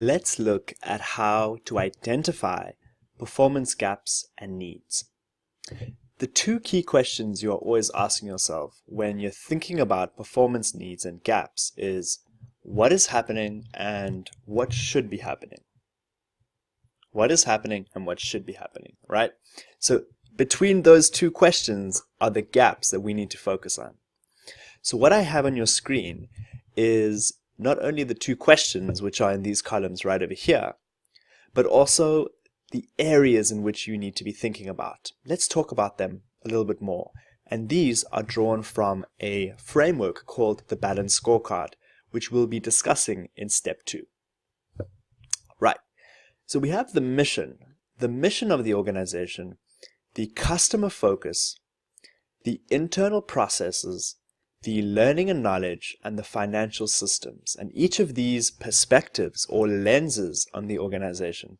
Let's look at how to identify performance gaps and needs. The two key questions you are always asking yourself when you're thinking about performance needs and gaps is what is happening and what should be happening. What is happening and what should be happening, right? So between those two questions are the gaps that we need to focus on. So what I have on your screen is not only the two questions, which are in these columns right over here, but also the areas in which you need to be thinking about. Let's talk about them a little bit more. And these are drawn from a framework called the Balanced Scorecard, which we'll be discussing in step 2. Right. So we have the mission of the organization, the customer focus, the internal processes, the learning and knowledge, and the financial systems. And each of these perspectives or lenses on the organization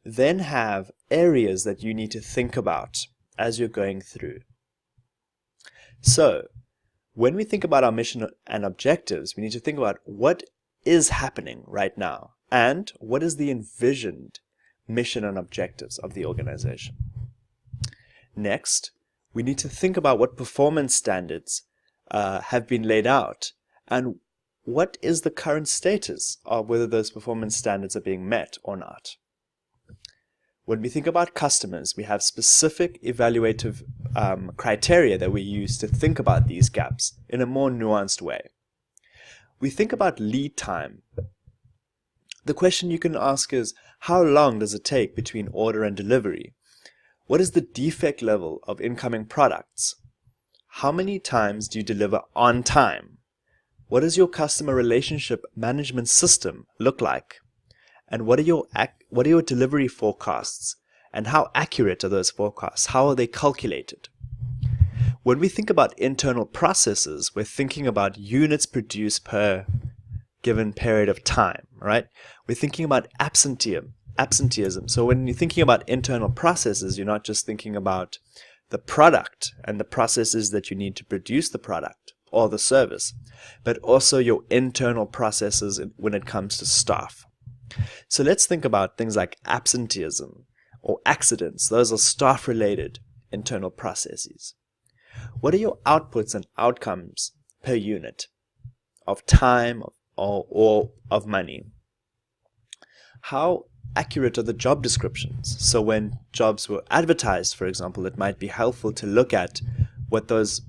then have areas that you need to think about as you're going through. So, when we think about our mission and objectives, we need to think about what is happening right now and what is the envisioned mission and objectives of the organization. Next, we need to think about what performance standards have been laid out and what is the current status of whether those performance standards are being met or not. When we think about customers, we have specific evaluative criteria that we use to think about these gaps in a more nuanced way. We think about lead time. The question you can ask is, how long does it take between order and delivery? What is the defect level of incoming products? How many times do you deliver on time? What does your customer relationship management system look like? And what are your delivery forecasts? And how accurate are those forecasts? How are they calculated? When we think about internal processes, we're thinking about units produced per given period of time, right? We're thinking about absenteeism. So when you're thinking about internal processes, you're not just thinking about the product and the processes that you need to produce the product or the service, but also your internal processes when it comes to staff. So let's think about things like absenteeism or accidents. Those are staff-related internal processes. What are your outputs and outcomes per unit of time or of money? How accurate are the job descriptions? So when jobs were advertised, for example, it might be helpful to look at what those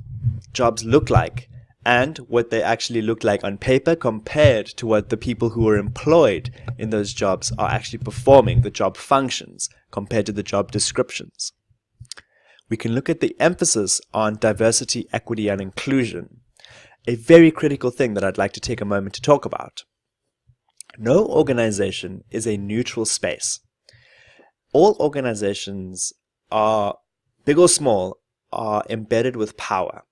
jobs look like and what they actually look like on paper compared to what the people who are employed in those jobs are actually performing, the job functions, compared to the job descriptions. We can look at the emphasis on diversity, equity, and inclusion, a very critical thing that I'd like to take a moment to talk about. No organization is a neutral space. All organizations, big or small, are embedded with power.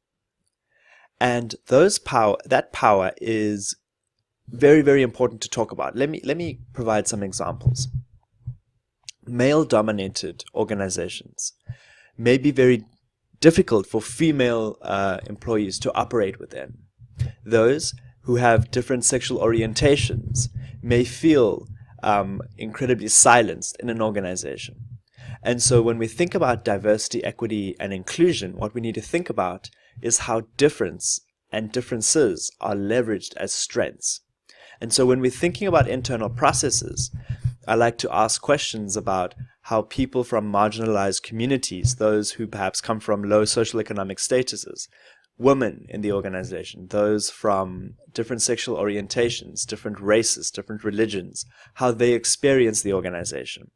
And that power is very, very important to talk about. Let me provide some examples. Male-dominated organizations may be very difficult for female employees to operate within. Those who have different sexual orientations may feel incredibly silenced in an organization. And so when we think about diversity, equity, and inclusion, what we need to think about is how difference and differences are leveraged as strengths. And so when we're thinking about internal processes, I like to ask questions about how people from marginalized communities, those who perhaps come from low socioeconomic statuses, women in the organization, those from different sexual orientations, different races, different religions, how they experience the organization.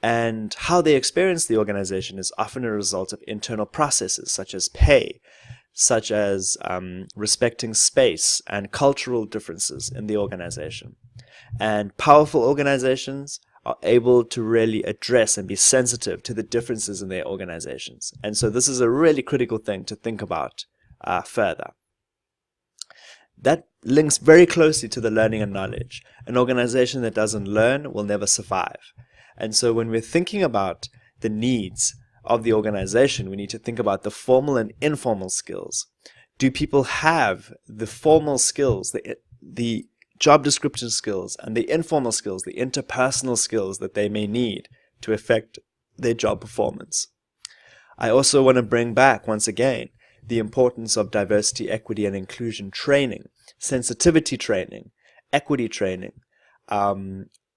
And how they experience the organization is often a result of internal processes such as pay, such as respecting space and cultural differences in the organization. And powerful organizations are able to really address and be sensitive to the differences in their organizations. And so this is a really critical thing to think about further. That links very closely to the learning and knowledge. An organization that doesn't learn will never survive. And so when we're thinking about the needs of the organization, we need to think about the formal and informal skills. Do people have the formal skills, the job description skills and the informal skills, the interpersonal skills that they may need to affect their job performance. I also want to bring back, once again, the importance of diversity, equity, and inclusion training, sensitivity training, equity training.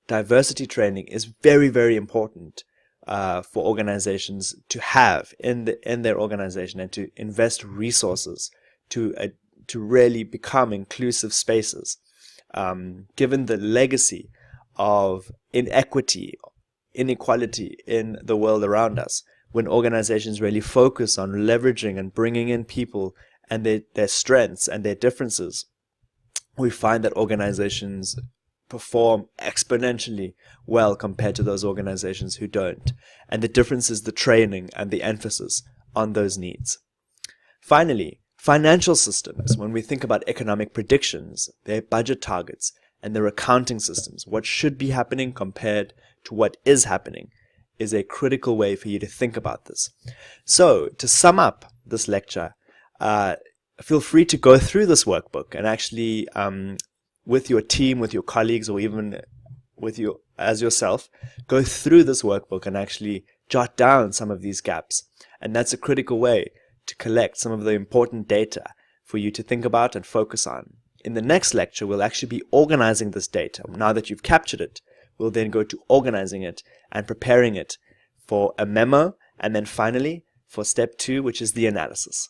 Diversity training is very, very important for organizations to have in their organization, and to invest resources to really become inclusive spaces. Given the legacy of inequality in the world around us, when organizations really focus on leveraging and bringing in people and their strengths and their differences, we find that organizations perform exponentially well compared to those organizations who don't. And the difference is the training and the emphasis on those needs. Finally, financial systems, when we think about economic predictions, their budget targets, and their accounting systems, what should be happening compared to what is happening, is a critical way for you to think about this. So, to sum up this lecture, feel free to go through this workbook and actually, with your team, with your colleagues, or even with you as yourself, go through this workbook and actually jot down some of these gaps. And that's a critical way to collect some of the important data for you to think about and focus on. In the next lecture, we'll actually be organizing this data. Now that you've captured it, we'll then go to organizing it and preparing it for a memo, and then finally for step 2, which is the analysis.